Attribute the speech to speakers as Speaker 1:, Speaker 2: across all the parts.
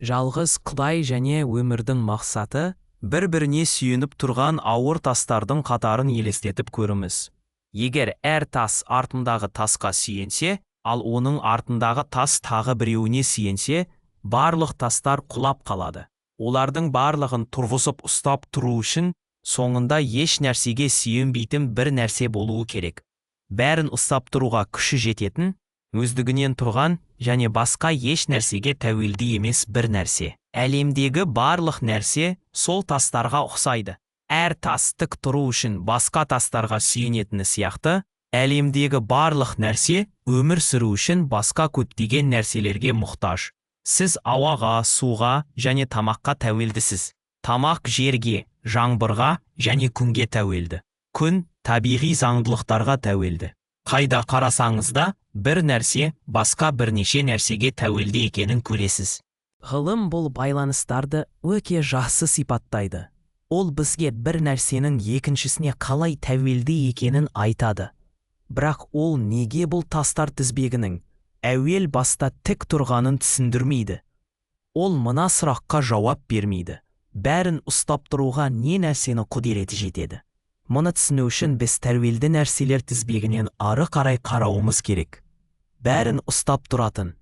Speaker 1: Жалғыз Құдай және өмірдің мақсаты бір-біріне сүйеніп тұрған ауыр тастардың қатарын елестетіп көріңіз. Егер әр тас артындағы тасқа сүйенсе, ал оның артындағы тас тағы біреуіне сүйенсе, барлық тастар құлап қалады. Олардың барлығын тұрғызып ұстап тұру үшін соңында еш нәрсеге сүйенбейтін бір нәрсе болуы керек. Бәрін ұстап тұруға күші жететін, өздігінен тұрған және басқа еш нәрсеге тәуелді емес бір нәрсе. Әлемдегі барлық нәрсе сол тастарға ұқсайды. Әр тас тік тұру үшін басқа тастарға сүйенетіні сияқты, әлемдегі барлық нәрсе өмір сүру үшін басқа көптеген нәрселерге мұқтаж. Сіз ауаға, суға және тамаққа тәуелдісіз. Тамақ жерге, жаңбырға және күнге тәуелді. Күн табиғи заңдылықтарға тәуелді. Қайда қарасаңыз да бір нәрсе басқа бірнеше нәрсеге тәуелді екенін көресіз. Ғылым бұл байланыстарды өте жақсы сипаттайды. Ол бізге бір нәрсенің екіншісіне қалай тәуелді екенін айтады. Бірақ ол неге бұл тастар тізбегінің әуел баста тік тұрғанын түсіндірмейді. Ол мына сұраққа жауап бермейді. Бәрін ұстап тұруға не нәрсені құдіреті жетеді? Мұны түсіну үшін біз тәуелді нәрселер тізбегінен ары қарай қарауымыз керек. Бәрін ұстап тұратын,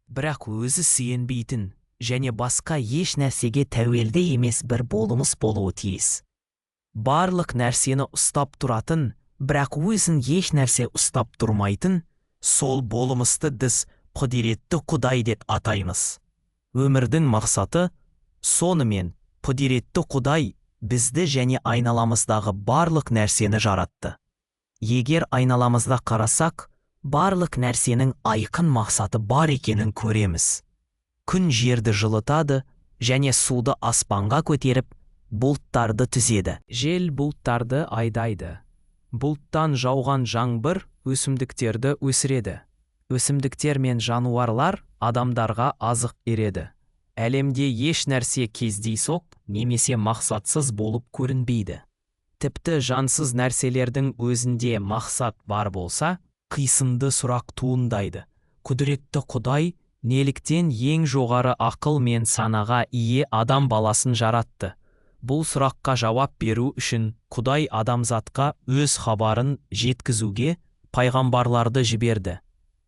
Speaker 1: бірақ өзі сүйенбейтін және басқа еш нәрсеге тәуелді емес бір болмыс болуы тиіс. Барлық нәрсені ұстап тұратын, бірақ өзін еш нәрсе ұстап тұрмайтын, сол болмысты біз құдіретті Құдай деп атаймыз. Өмірдің мақсаты сонымен құдіретті Құдай бізді және айналамыздағы барлық нәрсені жаратты. Егер айналамызда қарасақ, барлық нәрсенің айқын мақсаты бар екенін көреміз. Күн жерді жылытады және суды аспанға көтеріп, бұлттарды түзеді. Жел бұлттарды айдайды. Бұлттан жауған жаңбыр өсімдіктерді өсіреді. Өсімдіктер мен жануарлар адамдарға азық береді. Әлемде еш нәрсе кездейсоқ немесе мақсатсыз болып көрінбейді. Тіпті жансыз нәрселердің өзінде мақсат бар болса, қисынды сұрақ туындайды. Құдіретті Құдай неліктен ең жоғары ақыл мен санаға ие адам баласын жаратты? Бұл сұраққа жауап беру үшін Құдай адамзатқа өз хабарын жеткізуге пайғамбарларды жіберді.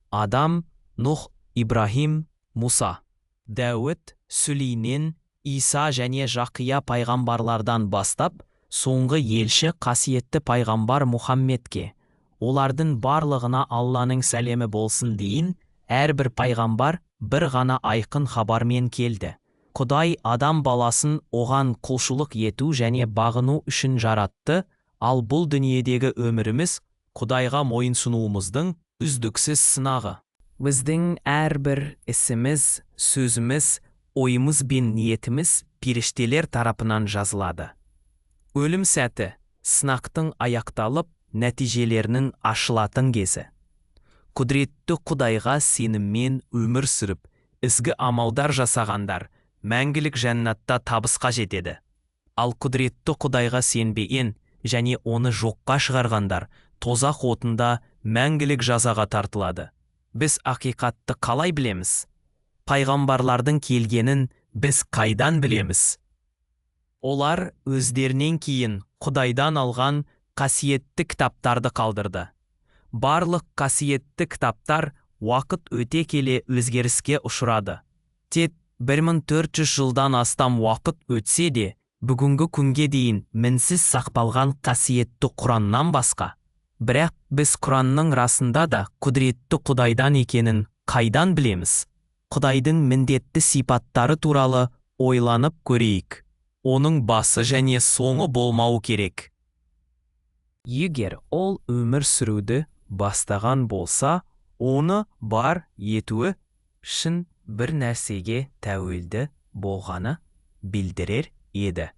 Speaker 1: Адам, Нұх, Ибрахим, Муса, Дәуіт, Сүлеймен, Иса және Жақия пайғамбарлардан бастап, соңғы елші қасиетті пайғамбар Мұхаммедке, олардың барлығына Алланың сәлемі болсын дейін, әрбір пайғамбар бір ғана айқын хабармен келді. Құдай адам баласын оған құлшылық ету және бағыну үшін жаратты, ал бұл дүниедегі өміріміз Құдайға мойынсынуымыздың үздіксіз сынағы. Біздің әрбір ісіміз, сөзіміз, ойымыз бен ниетіміз періштелер тарапынан жазылады. Өлім сәті сынақтың аяқталып, нәтижелерінің ашылатын кезі. Құдіретті Құдайға сеніммен өмір сүріп, ізгі амалдар жасағандар мәңгілік жәннатта табысқа жетеді. Ал құдіретті Құдайға сенбеген және оны жоққа шығарғандар тозақ отында мәңгілік жазаға тартылады. Біз ақиқатты қалай білеміз? Пайғамбарлардың келгенін біз қайдан білеміз? Олар өздерінен кейін Құдайдан алған қасиетті кітаптарды қалдырды. Барлық қасиетті кітаптар уақыт өте келе өзгеріске ұшырады. Тек 1400 жылдан астам уақыт өтсе де, бүгінгі күнге дейін мінсіз сақталған қасиетті Құраннан басқа. Бірақ біз Құранның расында да құдіретті Құдайдан екенін қайдан білеміз? Құдайдың міндетті сипаттары туралы ойланып көрейік. Оның басы және соңы болмау керек. Егер ол өмір сүруді бастаған болса, оны бар етуі шын бір нәрсеге тәуелді болғаны білдірер еді.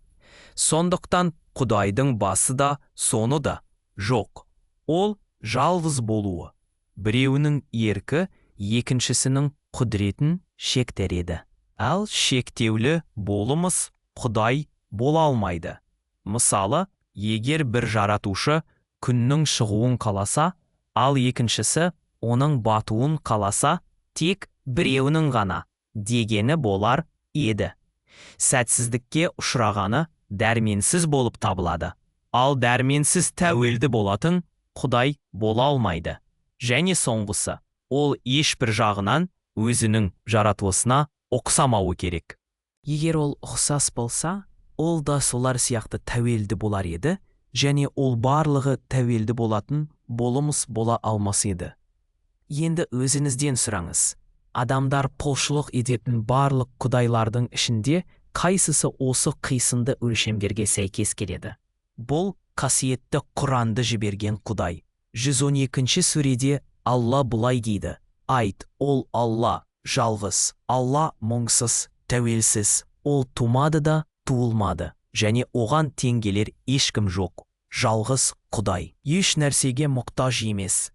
Speaker 1: Сондықтан Құдайдың басы да, соны да жоқ. Ол жалғыз болуы. Біреуінің еркі екіншісінің құдіретін шектіреді. Ал шектеулі болымыз Құдай бола алмайды. Мысалы, егер бір жаратушы күннің шығуын қаласа, ал екіншісі оның батуын қаласа, тек біреуінің ғана дегені болар еді. Сәтсіздікке ұшырағаны дәрменсіз болып табылады. Ал дәрменсіз тәуелді болатын Құдай бола алмайды. Және соңғысы, ол ешбір жағынан өзінің жаратылысына ұқсамауы керек. Егер ол ұқсас болса, ол да солар сияқты тәуелді болар еді, және ол барлығы тәуелді болатын болымыз бола алмас еді. Енді өзіңізден сұраңыз. Адамдар құлшылық ететін барлық құдайлардың ішінде қайсысы осы қисынды өлшемдерге сәйкес келеді? Бұл қасиетті Құранды жіберген Құдай. 112-ші сүреде Алла бұлай дейді: айт, ол Алла, жалғыз, Алла мұңсыз, тәуелсіз, ол тумады да туылмады, және оған теңгелер ешкім жоқ. Жалғыз Құдай. Еш нәрсеге мұқтаж емес.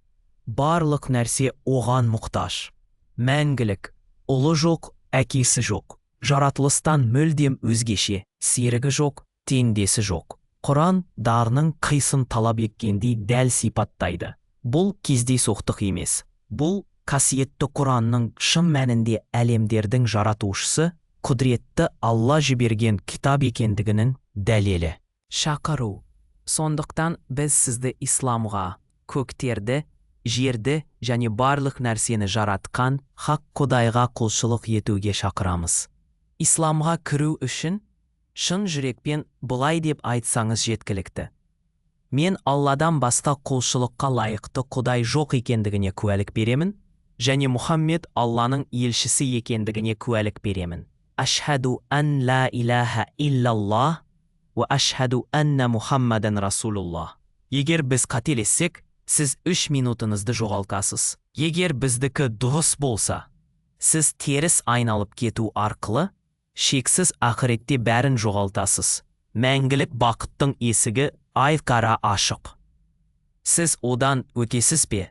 Speaker 1: Барлық нәрсе оған мұқтаж. Мәңгілік, ұлы жоқ, әкесі жоқ. Жаратылыстан мүлдем өзгеше, серігі жоқ, теңдесі жоқ. Құран дарының қисын талап еткендей дәл сипаттайды. Бұл кездейсоқтық емес. Бұл қасиетті Құранның шын мәнінде әлемдердің жаратушысы, құдіретті Алла жіберген кітап екендігінің дәлелі. Шақыру. Сондықтан біз сізді исламға, көктерді, жерді және барлық нәрсені жаратқан хақ Құдайға құлшылық етуге шақырамыз. Исламға кіру үшін шын жүрекпен бұлай деп айтсаңыз жеткілікті: мен Алладан басқа құлшылыққа лайықты Құдай жоқ екендігіне куәлік беремін, және Мұхаммед Алланың елшісі екендігіне куәлік беремін. Ашхаду ан ла илаха иллаллах ва ашхаду анна Мұхаммадан Расулуллах. Егер біз қателессек, сіз 3 минутыңызды жоғалтасыз. Егер біздікі дұрыс болса, сіз теріс айналып кету арқылы шексіз ақыретте бәрін жоғалтасыз. Мәңгілік бақыттың есігі айқара ашық. Сіз одан өтесіз бе?